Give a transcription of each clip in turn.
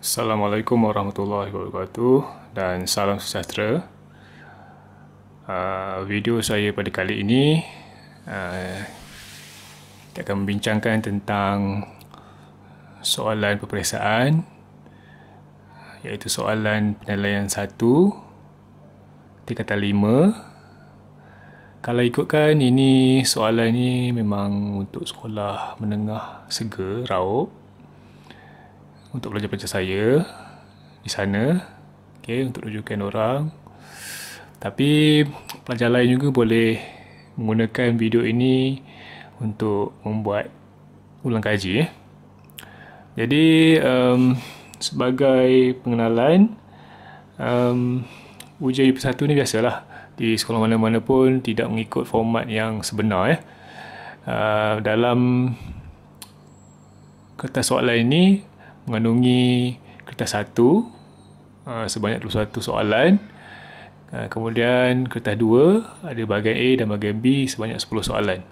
Assalamualaikum warahmatullahi wabarakatuh dan salam sejahtera. Video saya pada kali ini kita akan membincangkan tentang soalan peperiksaan, iaitu soalan penilaian 1 tingkatan 5. Kalau ikutkan, ini soalan ni memang untuk sekolah menengah sega, raup, untuk pelajar-pelajar saya di sana, untuk rujukan orang. Tapi pelajar lain juga boleh menggunakan video ini untuk membuat ulang kaji. Jadi sebagai pengenalan, ujian UP1 ni biasalah di sekolah mana-mana pun tidak mengikut format yang sebenar. Dalam kertas soalan ini mengandungi kertas 1 sebanyak 21 soalan. Kemudian kertas 2 ada bahagian A dan bahagian B sebanyak 10 soalan.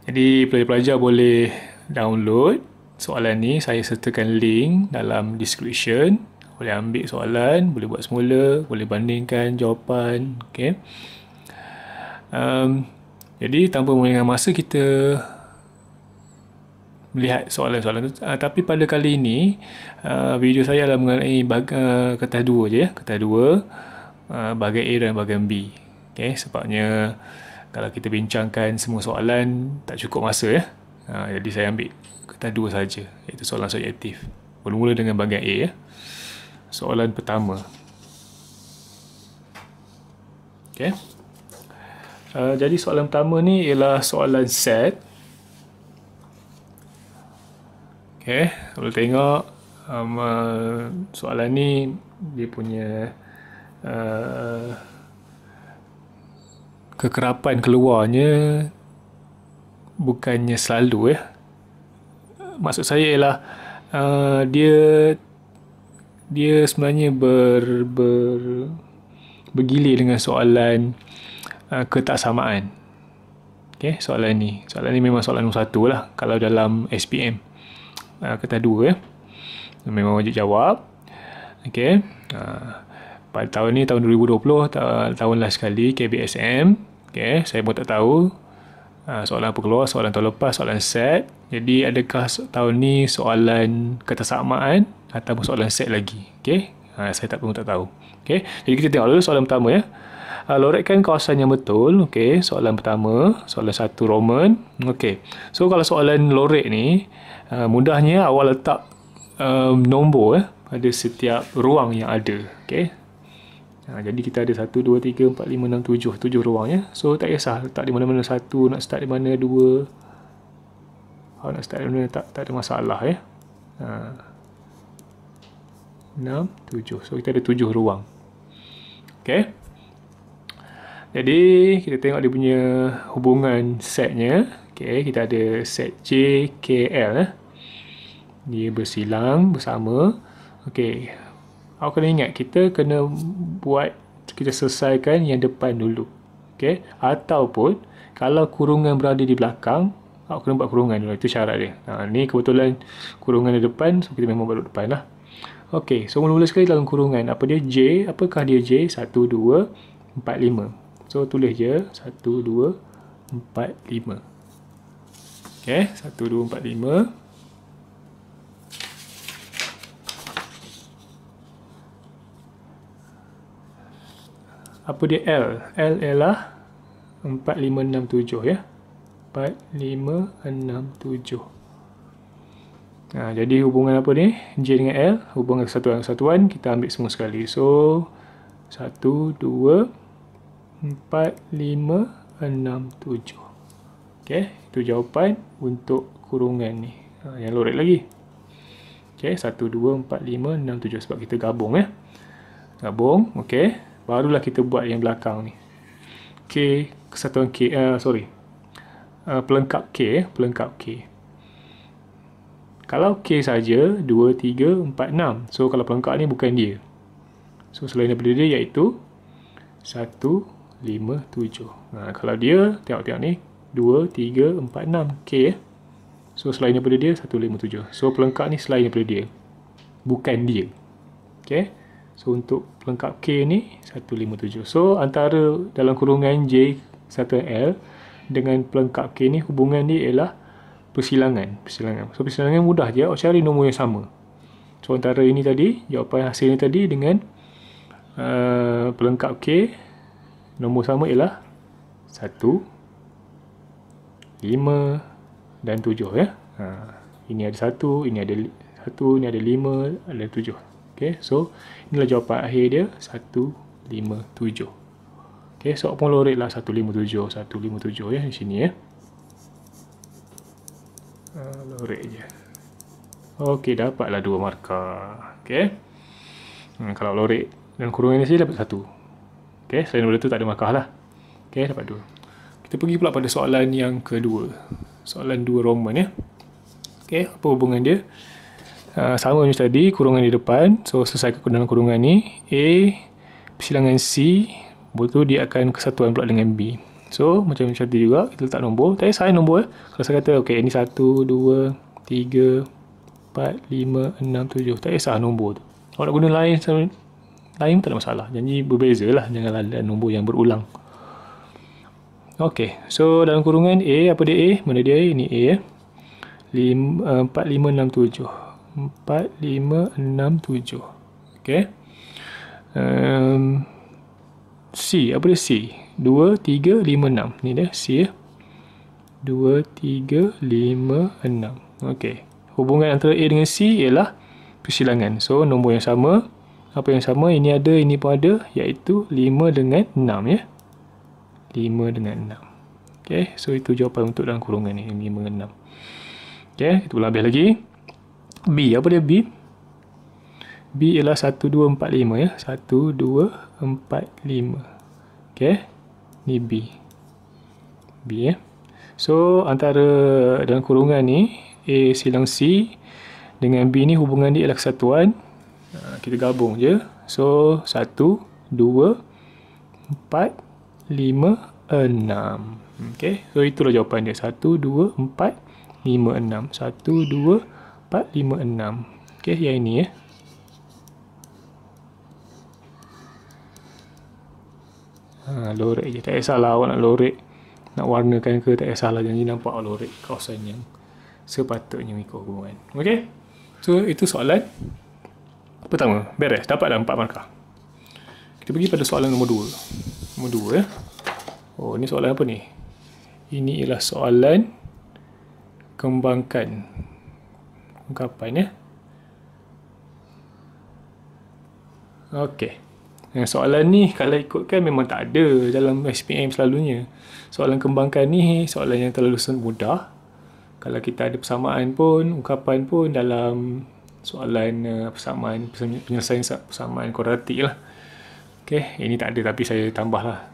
Jadi pelajar-pelajar boleh download soalan ni. Saya sertakan link dalam description. Boleh ambil soalan, boleh buat semula, boleh bandingkan jawapan. Jadi tanpa mengulangkan masa, kita melihat soalan-soalan tu. Tapi pada kali ini video saya adalah mengenai kertas 2 je, kertas 2 bahagian A dan bahagian B. Sebabnya kalau kita bincangkan semua soalan tak cukup masa. Jadi saya ambil kertas 2 saja, iaitu soalan subjektif. Bermula dengan bahagian A. Soalan pertama. Jadi soalan pertama ni ialah soalan set. Kalau tengok soalan ni, dia punya kekerapan keluarnya bukannya selalu. Maksud saya ialah dia sebenarnya bergilir dengan soalan ketaksamaan. Soalan ni memang soalan nombor 1 lah kalau dalam SPM. Kertas 2 memang wajib jawab. Pada tahun ni, tahun 2020, tahun last sekali KBSM. Saya pun tak tahu soalan apa keluar, soalan tahun lepas, soalan set. Jadi adakah tahun ni soalan ketaksamaan ataupun soalan set lagi? Saya tak tahu. Jadi kita tengok dulu soalan pertama. Loretkan kawasan yang betul. Soalan pertama, soalan 1 Roman. So kalau soalan loret ni, mudahnya awak letak nombor pada setiap ruang yang ada. Jadi kita ada 1, 2, 3, 4, 5, 6, 7 ruang. So tak kisah letak di mana-mana 1, nak start di mana 2, nak start di mana, tak ada masalah. 6, 7. So kita ada 7 ruang. Jadi kita tengok dia punya hubungan setnya. Kita ada set J, K, L. Dia bersilang bersama. Awak kena ingat, kita kena kita selesaikan yang depan dulu. Ataupun kalau kurungan berada di belakang, awak kena buat kurungan dulu. Itu syarat dia. Ni kebetulan kurungan di depan, so kita memang buat depan lah. So mula-mula sekali dalam kurungan, apa dia J? Apakah dia J? 1, 2, 4, 5. So tulis je 1, 2, 4, 5. 1, 2, 4, 5. Apa dia L? L ialah 4, 5, 6, 7 4, 5, 6, 7. Jadi hubungan apa ni? J dengan L, hubungan kesatuan kita ambil semua sekali. So 1, 2, 4, 5, 6, 7. Itu jawapan untuk kurungan ni. Yang loret lagi. 1, 2, 4, 5, 6, 7. Sebab kita gabung. Gabung. Barulah kita buat yang belakang ni. Kesatuan K. Pelengkap K. Pelengkap K. Kalau K saja 2, 3, 4, 6. So kalau pelengkap ni bukan dia. So selain daripada dia iaitu 1, 5, 7. Kalau dia, tengok ni, 2, 3, 4, 6. K. So selain daripada dia 1, 5, 7. So pelengkap ni selain daripada dia. bukan dia. Okay. So untuk pelengkap K ni 157. So antara dalam kurungan J satu L dengan pelengkap K ni, hubungan dia ialah persilangan. So persilangan mudah je, awak cari nombor yang sama. So antara ini tadi, jawapan hasil ni tadi dengan pelengkap K, nombor sama ialah 1, 5 dan 7 ya. Ini ada 1, ini ada 1, ini ada 5, ada 7. Okay, so inilah jawapan akhir dia 157. Okay, so pun lorek lah 157 ya di sini ya. Lorek je. Okay, dapatlah 2 markah. Okay, kalau lorek dan kurungan ni saya dapat 1. Okay, selain daripada tu tak ada markah lah. Okay, dapat 2. Kita pergi pula pada soalan yang kedua. Soalan 2 Roman ya. Okay, apa hubungan dia? Sama macam tadi, kurungan di depan. So selesai dalam kurungan ni, A persilangan C, betul dia akan kesatuan pula dengan B. So macam tadi juga, kita letak nombor. Tak payah nombor. Kalau saya kata okay, ini 1, 2, 3, 4, 5, 6, 7, tak kisah nombor tu. Kalau nak guna lain tak ada masalah. Janji berbeza lah, jangan ada nombor yang berulang. Okay, so dalam kurungan A, apa dia A? Mana dia A? Ini A ya. 4, 5, 6, 7. 4, 5, 6, 7. Okay. C, apa dia C? 2, 3, 5, 6. Ni dia C ya. 2, 3, 5, 6. Okay. Hubungan antara A dengan C ialah persilangan. So, nombor yang sama. Apa yang sama? Ini ada, ini pun ada. Iaitu 5 dengan 6 ya. 5 dengan 6. Okay. So, itu jawapan untuk dalam kurungan ni. 5 dengan 6. Okay. Kita ulang habis lagi. B, apa dia B? B ialah 1, 2, 4, 5 ya. 1, 2, 4, 5. Okay. Ni B. B ya. So, antara dalam kurungan ni, A silang C dengan B ni hubungan dia ialah kesatuan. Kita gabung je. So, 1, 2, 4, 5, 6. Okay. So, itulah jawapan dia. 1, 2, 4, 5, 6. 1, 2, 4, 5, 6. Okay, yang ini ya. Lorek je. Tak kisahlah awak nak lorek, nak warnakan ke, tak kisahlah. Janji nampak lorek kawasan yang sepatutnya mengikut hubungan. Okay. So, itu soalan pertama. Beres. Dapatlah 4 markah. Kita pergi pada soalan nombor 2. Nombor 2 ya. Oh, ni soalan apa ni? Ini ialah soalan kembangkan ungkapan ya. Okey. Soalan ni kalau ikutkan memang tak ada dalam SPM selalunya. Soalan kembangkan ni soalan yang terlalu mudah. Kalau kita ada persamaan pun, ungkapan pun dalam soalan persamaan, penyelesaian persamaan kuadratik lah. Okey, ini tak ada tapi saya tambah lah.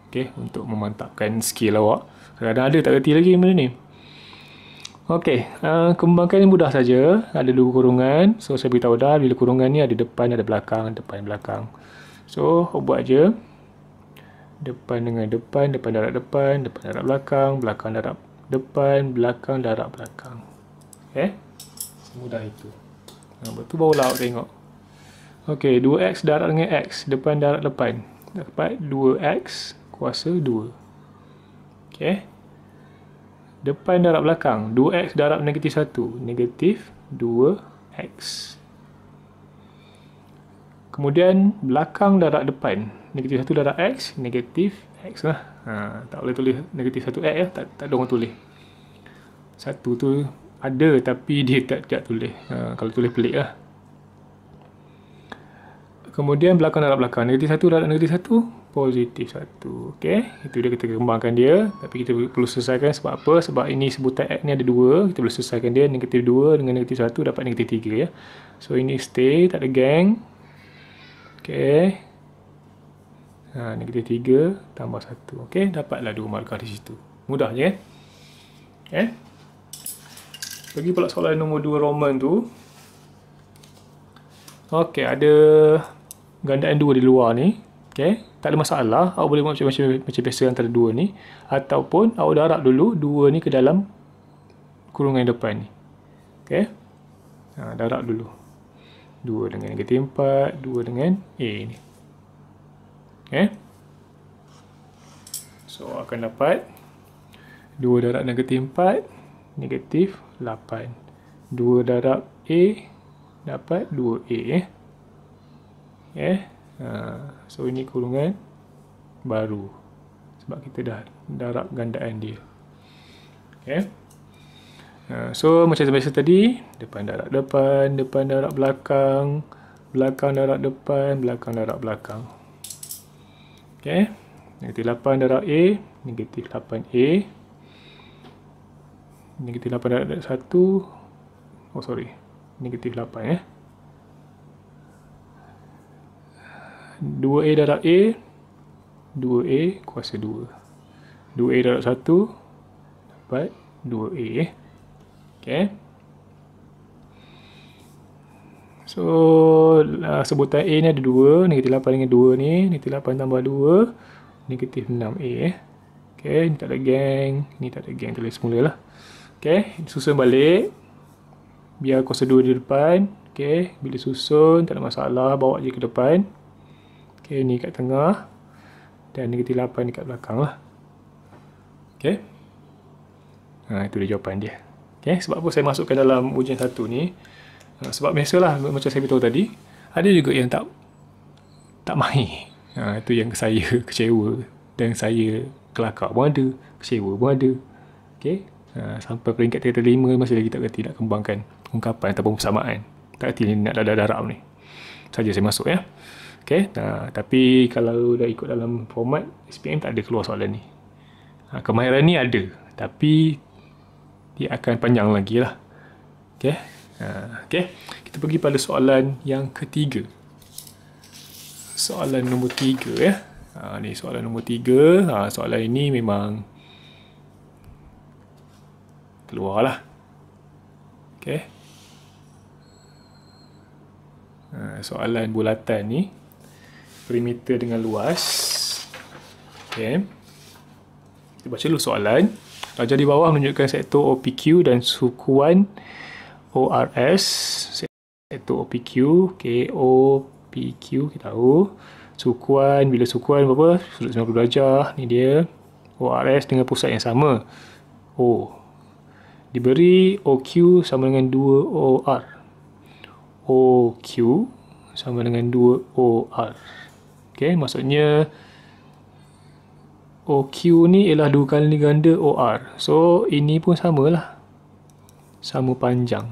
Okey, untuk memantapkan skill awak. Kadang-kadang ada tak reti lagi benda ni. Okey, kembangkan ni mudah saja. Ada 2 kurungan. So, saya beritahu dah bila kurungan ni ada depan, ada belakang, depan, belakang. So, buat je. Depan dengan depan, depan darab depan, depan darab belakang, belakang darab depan, belakang darab belakang. Okay, semudah itu. Betul barulah awak tengok. Okey, 2x darab dengan x, depan darab depan. Dapat 2x kuasa 2. Okey. Depan darab belakang, 2x darab negatif 1, negatif 2x. Kemudian belakang darab depan, negatif 1 darab x, negatif x lah. Tak boleh tulis negatif 1x ya, tak ada orang tulis. 1 tu ada tapi dia tak tulis. Kalau tulis pelik lah. Kemudian belakang darab belakang, negatif 1 darab negatif 1, positif 1. Okey, itu dia kita kembangkan dia. Tapi kita perlu selesaikan sebab apa? Sebab ini sebutan x ni ada 2. Kita perlu selesaikan dia. Negatif 2 dengan negatif 1 dapat negatif 3 ya. So ini stay, tak ada gang. Okey. Negatif 3 tambah 1. Okey, dapatlah 2 markah di situ. Mudah je kan? Okey. Pergi pula soalan nombor 2 Roman tu. Okey, ada gandaan 2 di luar ni. Okey, tak ada masalah. Awak boleh buat macam biasa antara 2 ni. Ataupun awak darab dulu 2 ni ke dalam kurungan depan ni. Okey. Darab dulu. 2 dengan negatif 4, 2 dengan A ni. Okay. So, akan dapat 2 darab negatif 4, negatif 8. 2 darab A, dapat 2A. Okay. So, ini kurungan baru. Sebab kita dah darab gandaan dia. Okay. So, macam biasa tadi, depan darab depan, depan darab belakang, belakang darab depan, belakang darab belakang. Okay. Negatif 8 darab A, negatif 8A. Negatif 8 darab 1. Oh, sorry. Negatif 8 2A darab A, 2A kuasa 2. 2A darab 1, dapat 2A. Okay. So, sebutan A ni ada 2. Negatif 8 dengan 2 ni. Negatif 8 tambah 2. Negatif 6A. Okay, ni tak ada gang. Ni tak ada gang, tulis semula lah. Okay, susun balik. Biar kuasa 2 di depan. Okay, bila susun, tak ada masalah. Bawa je ke depan. Okay, ni kat tengah. Dan negatif 8 ni kat belakang lah. Okay. Itu dia jawapan dia. Okay, sebab apa saya masukkan dalam ujian 1 ni? Sebab biasalah, macam saya beritahu tadi, ada juga yang tak mahir. Itu yang saya kecewa dan saya kelakar pun ada, kecewa pun ada. Okay. Sampai peringkat 35 masih lagi tak kerti nak kembangkan ungkapan ataupun persamaan. Tak kerti ni nak darab ni. Saja saya masuk ya. Okay. Tapi kalau dah ikut dalam format SPM tak ada keluar soalan ni. Kemahiran ni ada, tapi dia akan panjang lagi lah. Okay. Okay. Kita pergi pada soalan yang ketiga. Soalan nombor 3 ya. Ni soalan nombor 3. Soalan ini memang keluar lah. Okay. Soalan bulatan ni, perimeter dengan luas. Okay. Kita baca dulu soalan. Raja di bawah menunjukkan sektor OPQ dan sukuan ORS. Sektor OPQ, KOPQ kita tahu. Sukuan, bila sukuan berapa? Sudut 90 darjah. Ni dia. ORS dengan pusat yang sama. O. Diberi OQ sama dengan 2OR. OQ sama dengan 2OR. Okay, maksudnya OQ ni ialah 2 kali ganda OR. So, ini pun samalah. Sama panjang.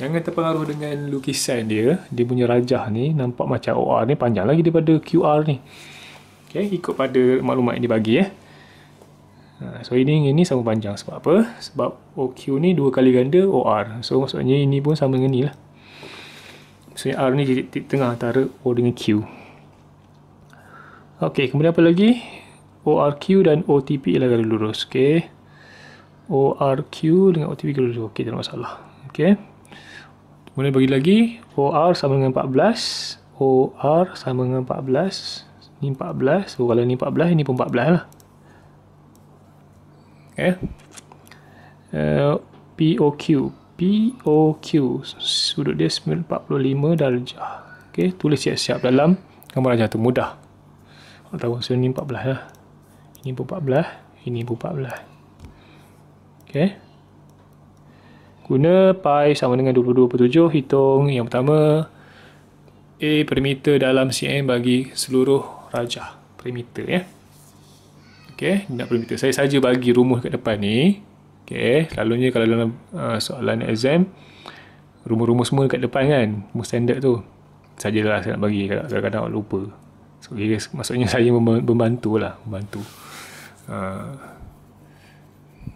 Jangan terpengaruh dengan lukisan dia. Dia punya rajah ni nampak macam OR ni panjang lagi daripada QR ni. Okay, ikut pada maklumat yang dibagi ya. So, ini sama panjang. Sebab apa? Sebab OQ ni 2 kali ganda OR. So, maksudnya ini pun sama dengan ni lah. Maksudnya R ni titik tengah antara O dengan Q. Okey, kemudian apa lagi? ORQ dan OTP ialah garis lurus. Okey. ORQ dengan OTP garis lurus. Okey, tak ada masalah. Okey. Kemudian bagi lagi, OR sama dengan 14. OR sama dengan 14. Ni 14. So, kalau ni 14, ini pun 14 lah. Okey. POQ. POQ. Sudut dia 45 darjah. Okey, tulis siap-siap dalam gambar rajah tu. Mudah. Tahu so ni 14 lah. Ini pun 14, ini pun 14. Okey. Guna pi sama dengan 22/7, hitung yang pertama A perimeter dalam cm bagi seluruh rajah perimeter ya. Okey, nak perimeter. Saya saja bagi rumus kat depan ni. Okey, selalunya kalau dalam soalan exam rumus-rumus semua kat depan kan, rumus standard tu. Sajalah saya nak bagi, kadang-kadang lupa. So, maksudnya saya membantu lah. Membantu.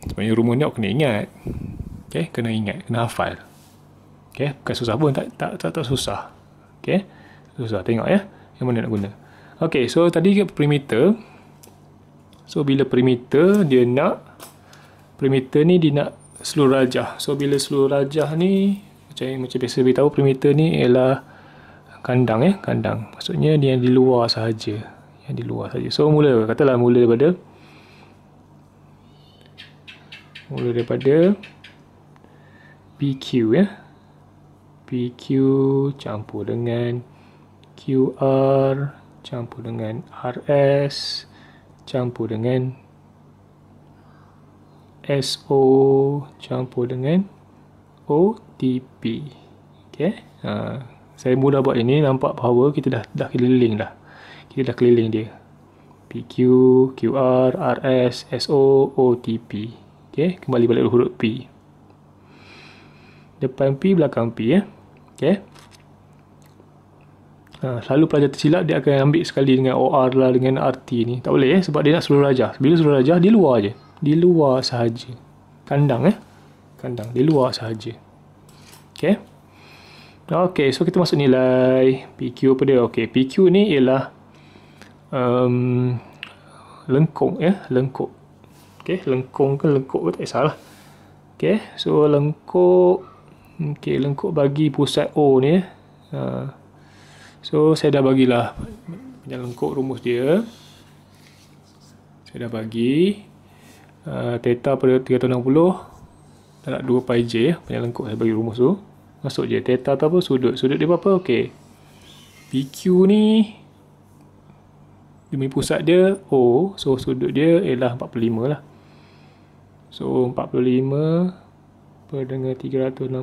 Sebenarnya rumus ni awak kena ingat. Okay? Kena ingat. Kena hafal. Okay? Bukan susah pun. Tak susah. Okay? Susah. Tengok ya. Yang mana nak guna. Okay. So, tadi perimeter. So, bila perimeter, dia nak. Perimeter ni dia nak seluruh rajah. So, bila seluruh rajah ni. Macam biasa beritahu, perimeter ni ialah kandang ya, kandang. Maksudnya dia yang di luar sahaja. Yang di luar sahaja. So katalah mula daripada PQ ya. PQ campur dengan QR campur dengan RS campur dengan SO campur dengan OTP. Okey. Saya mudah buat ini, nampak power kita dah keliling dah. Kita dah keliling dia. PQ, QR, RS, SO, OTP. Okey, kembali balik huruf P. Depan P, belakang P ya. Okey. Selalu pelajar tersilap dia akan ambil sekali dengan OR lah, dengan RT ni. Tak boleh sebab dia nak seluruh rajah. Bila seluruh rajah, di luar je. Di luar sahaja. Kandang Kandang, di luar sahaja. Okey. Okey, so kita masuk nilai. PQ apa dia? Okey, PQ ni ialah lengkung lengkuk. Okey, lengkung ke lengkuk ke tak kisahlah. Okey, so lengkuk. Okey, lengkuk bagi pusat O ni so saya dah bagilah panjang lengkuk, rumus dia. Saya dah bagi theta pada 360 darab 2 pi j panjang lengkuk. Saya bagi rumus tu. Masuk je. Theta tu apa? Sudut. Sudut dia berapa? Okey. PQ ni demi pusat dia O. So sudut dia ialah 45 lah. So 45 per dengan 360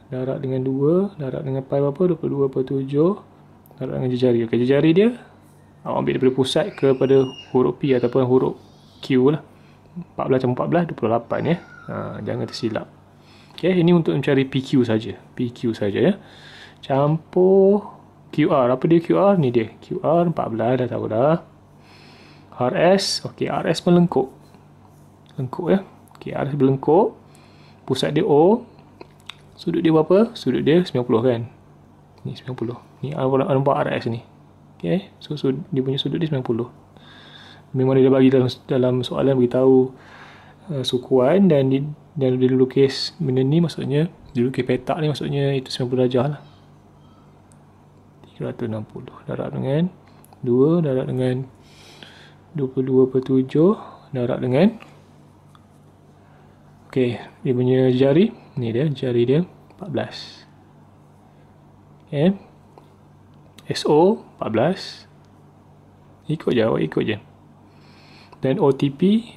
darab dengan 2 darab dengan pi berapa? 22/7 darab dengan jejari. Okey, jejari dia awak ambil daripada pusat kepada huruf P ataupun huruf Q lah. 14 campur 14 28 jangan tersilap. Okey, ini untuk mencari PQ saja. PQ saja ya. Campur QR. Apa dia QR? Ni dia. QR 14 dah tahu dah. RS. Okey, RS pun lengkuk. Lengkuk ya. Okey, RS berlengkuk. Pusat dia O. Sudut dia berapa? Sudut dia 90 kan. Ni 90. Ni nampak RS ni. Okey, so dia punya sudut dia 90. Memang dia dah bagi dalam soalan beritahu sukuan dan dia lukis benda ni, maksudnya dia lukis petak ni, maksudnya itu 90 darjah lah. 360 darab dengan 2 darab dengan 22/7 darab dengan okey, dia punya jari ni, dia jari dia 14. Okey, SO 14. Ikut je. Dan OTP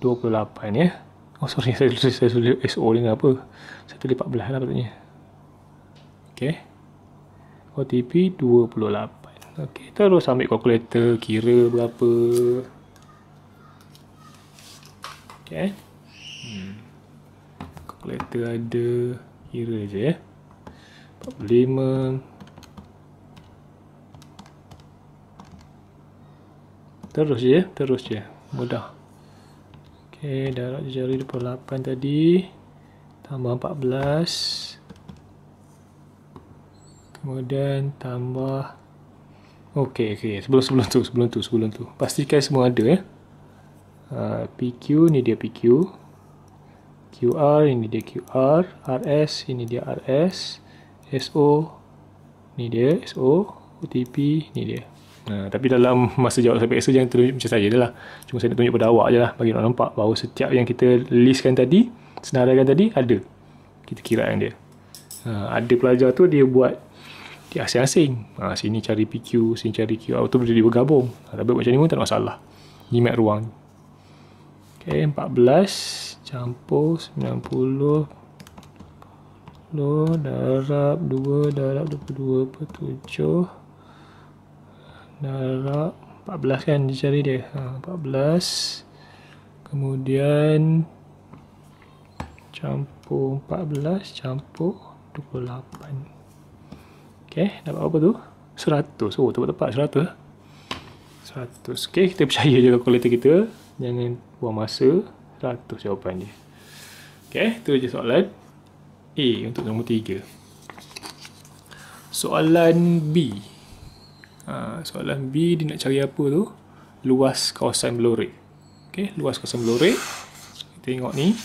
28 ya. Oh sorry, saya tulis SO dengan apa? Saya tulis 14 lah patutnya. Okey. OTP 28. Okey, terus ambil kalkulator, kira berapa. Okey. Kalkulator ada, kira je ya. 45. Terus je. Mudah. Okey, darab jari 28 tadi. Tambah 14. Kemudian tambah. Okey. Sebelum tu. Pastikan semua ada ya. PQ, ni dia PQ. QR, ini dia QR. RS, ini dia RS. SO, ni dia SO. OTP, ni dia. Tapi dalam masa jawab sampai biasa jangan tunjuk macam saya je lah. Cuma saya nak tunjuk pada awak je lah, bagi orang nampak bahawa setiap yang kita listkan tadi, senaraikan tadi, ada. Kita kirakan dia. Ada pelajar tu dia buat dia asing-asing. Sini cari PQ, sini cari QR, tu boleh dia bergabung. Tapi macam ni pun tak ada masalah. Jimat ruang. Okay, 14 campur 90 darab 2 darab 22/7 darab 14 kan dia cari dia. 14 kemudian campur 14 campur 28. Okey, dapat apa tu? 100. Oh, tepat-tepat 100. 100. Okey, kita percaya je kalkulator kita. Jangan buang masa. 100 jawapan dia. Okey, tu je soalan A untuk nombor 3. Soalan B. Soalan B dia nak cari apa tu? Luas kawasan Belorek. Okey, luas kawasan Belorek. Kita tengok ni,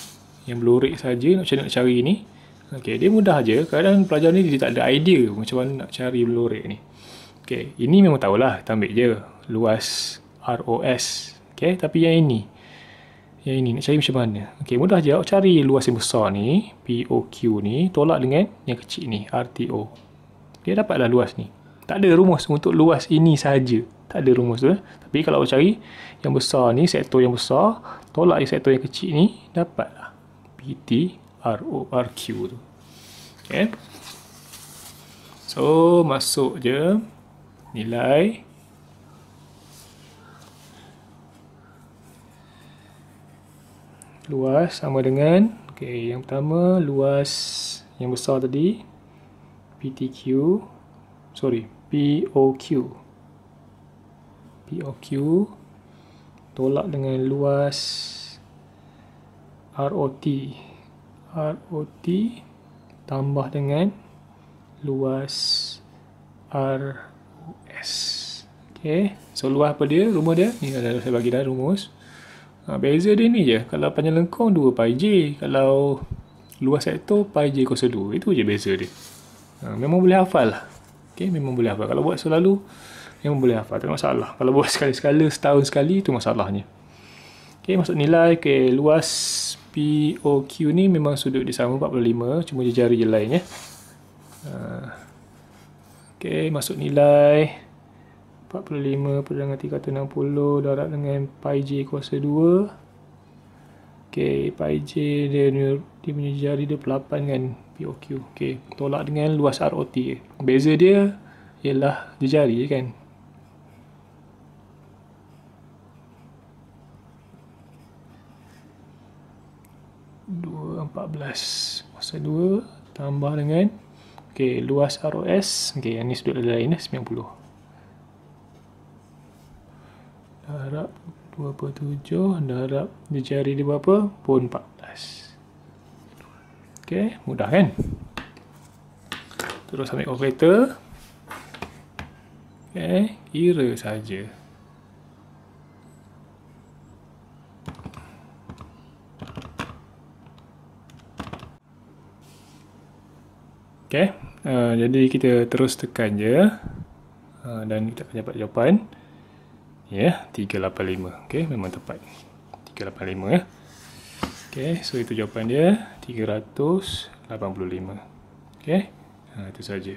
yang Belorek saja nak cari ni. Okey, dia mudah aja. Kadang pelajar ni dia tak ada idea macam mana nak cari Belorek ni. Okey, ini memang tahulah, kita ambil je luas ROS. Okey, tapi yang ini Yang ini nak cari macam mana? Okey, mudah je. Awak cari luas yang besar ni, POQ ni, tolak dengan yang kecil ni, RTO. Dia dapatlah luas ni. Tak ada rumus untuk luas ini sahaja. Tak ada rumus tu. Tapi kalau awak cari yang besar ni, sektor yang besar, tolak yang sektor yang kecil ni, dapatlah PT RQ tu. Okay. So, masuk je nilai luas sama dengan, okay, yang pertama luas yang besar tadi POQ tolak dengan luas ROT tambah dengan luas ROS. Okay, so luas apa dia? Rumus dia ni, dah saya bagi dah rumus. Beza dia ni je. Kalau panjang lengkung 2 pi j, kalau luas sektor pi j kuasa 2. Itu je beza dia. Memang boleh hafal lah. Okay, memang boleh hafal. Kalau buat selalu memang boleh hafal, tak ada masalah. Kalau buat sekali-sekala, setahun sekali, itu masalahnya. Okay, masuk nilai. Okay, luas POQ ni memang sudut dia sama 45, cuma dia jari je lain ya. Okay, masuk nilai 45 per dengan 360 darab dengan pi j kuasa 2. Okay, pi j dia punya jari dia 8 kan, POQ. Okay, tolak dengan luas ROT. Beza dia ialah dia jari kan. Dua 14 kuasa 2 tambah dengan, okay, luas ROS. Okay, yang ni sudut lain 90 darab 2/7 darab dia jari dia berapa? Pun 14. Okay, mudah kan? Terus ambil kalkulator. Okay, kira saja. Okay, jadi kita terus tekan je, dan kita akan dapat jawapan. Ya, 385. Okay, memang tepat. 385 ya. Okay, so itu jawapan dia, 385. Okay, itu saja.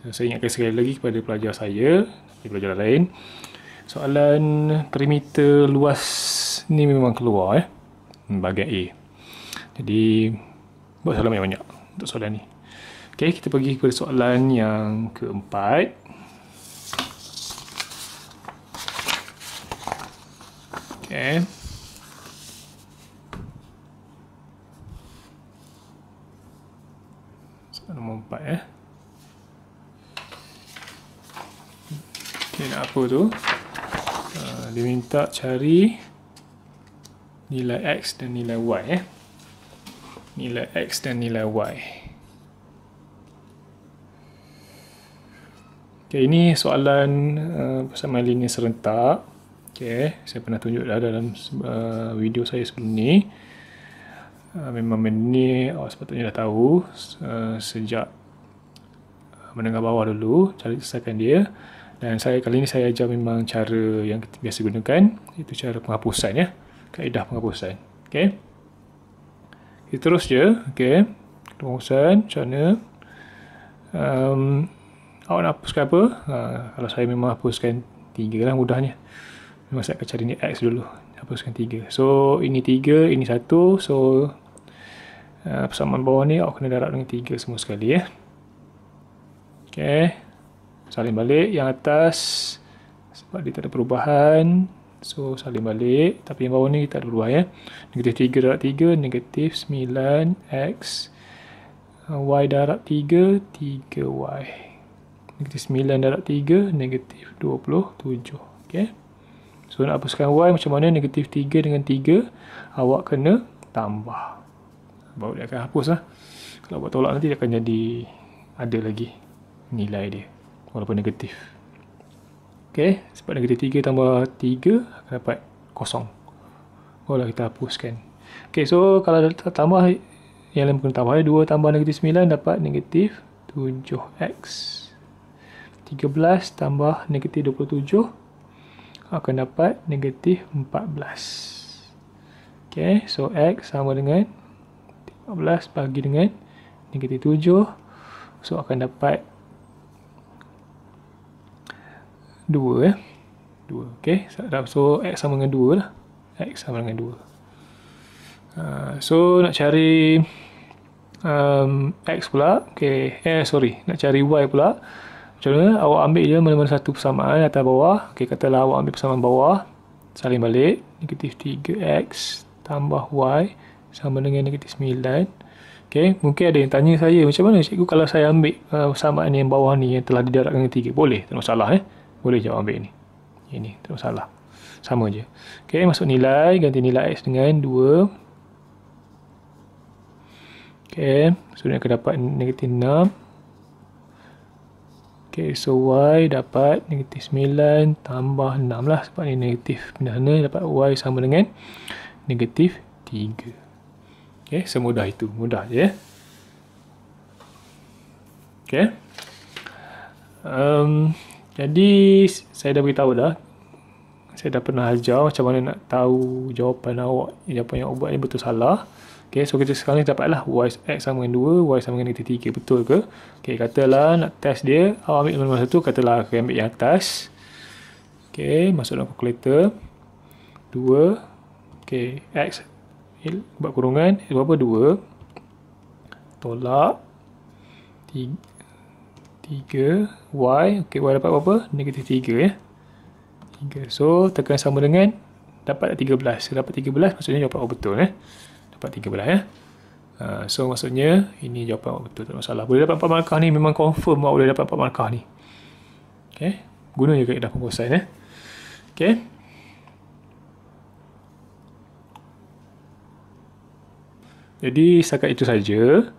So, saya ingatkan sekali lagi kepada pelajar saya, pelajar lain, soalan perimeter luas ni memang keluar bahagian A. Jadi, buat soalan banyak-banyak untuk soalan ni. Okay, kita pergi kepada soalan yang keempat. Okay. Soalan nombor 4 Okay, nak apa tu? Dia minta cari nilai X dan nilai Y Nilai X dan nilai Y. Okay, ini soalan persamaan linear serentak. Okay, saya pernah tunjuk dah dalam video saya sebelum ni. Memang benda ni awak sepatutnya dah tahu sejak menengah bawah dulu, cara selesaikan dia. Dan kali ni saya ajar memang cara yang kita biasa gunakan, iaitu cara penghapusan ya, kaedah penghapusan. Okay, kita terus je. Okay, penghapusan macam mana? Awak nak hapuskan apa? Kalau saya memang hapuskan 3 lah mudahnya. Memang saya akan cari ni X dulu. Hapuskan 3. So, ini 3, ini 1. So, persamaan bawah ni awak kena darab dengan 3 semua sekali ya. Okay. Salin balik. Yang atas, sebab dia tak ada perubahan. So, salin balik. Tapi yang bawah ni tak ada perubahan ya. Negatif 3 darab 3, negatif 9X. Y darab 3, 3Y. Negatif 9 darab 3, negatif 27. Okay. So, nak hapuskan Y macam mana? Negatif 3 dengan 3, awak kena tambah. Baru dia akan hapus lah. Kalau buat tolak nanti dia akan jadi ada lagi nilai dia, walaupun negatif. Okay, sebab negatif 3 tambah 3 akan dapat kosong. Barulah kita hapuskan. Okay, so kalau tambah, yang lain kena tambah 2 tambah negatif 9 dapat negatif 7X. 13 tambah negatif 27 akan dapat negatif 14. Okay, so X sama dengan 14 bagi dengan negatif 7. So, akan dapat 2 ya. 2. Okay, so X sama dengan 2 lah. X sama dengan 2. So, nak cari X pula. Okay, nak cari Y pula. Macam mana? Awak ambil je mana-mana satu persamaan atas bawah. Okay, katalah awak ambil persamaan bawah. Salin balik. Negatif 3X tambah Y sama dengan negatif 9. Okay, mungkin ada yang tanya saya, macam mana cikgu kalau saya ambil persamaan yang bawah ni yang telah didarabkan dengan 3? Boleh, tak masalah Boleh jawab ambil ni. Ini, tak masalah. Sama je. Okay, masuk nilai. Ganti nilai X dengan 2. Okay, so dia akan dapat negatif 6. Okay, so Y dapat negatif 9 tambah 6 lah. Sebab ni negatif pindah sana, dapat Y sama dengan negatif 3. Okay, semudah itu. Mudah je. Okay. Jadi, saya dah beritahu dah. Saya dah pernah ajar macam mana nak tahu jawapan awak. Jawapan yang awak buat ni betul salah. Okay, so kita sekarang ni dapatlah X sama dengan 2, Y sama dengan negatif 3. Betul ke? Okay, katalah nak test dia. Awak ambil mana-mana satu. Katalah aku ambil yang atas. Okay, masuk dalam kalkulator. 2. Okay, X. Buat kurungan. X berapa? 2. Tolak. 3. Y. Okay, Y dapat berapa? Negatif 3 ya. 3. So, tekan sama dengan dapat 13. Dapat 13 maksudnya jawapan awak betul Dapat 13 ya. So maksudnya ini jawapan awak betul, tak masalah. Boleh dapat 4 markah ni, memang confirm awak boleh dapat 4 markah ni. Okay, guna je kaedah pembuasan Okay. Jadi setakat itu saja.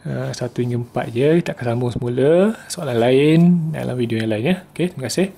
1 hingga 4 je, kita akan sambung semula soalan lain dalam video yang lain Okay, terima kasih.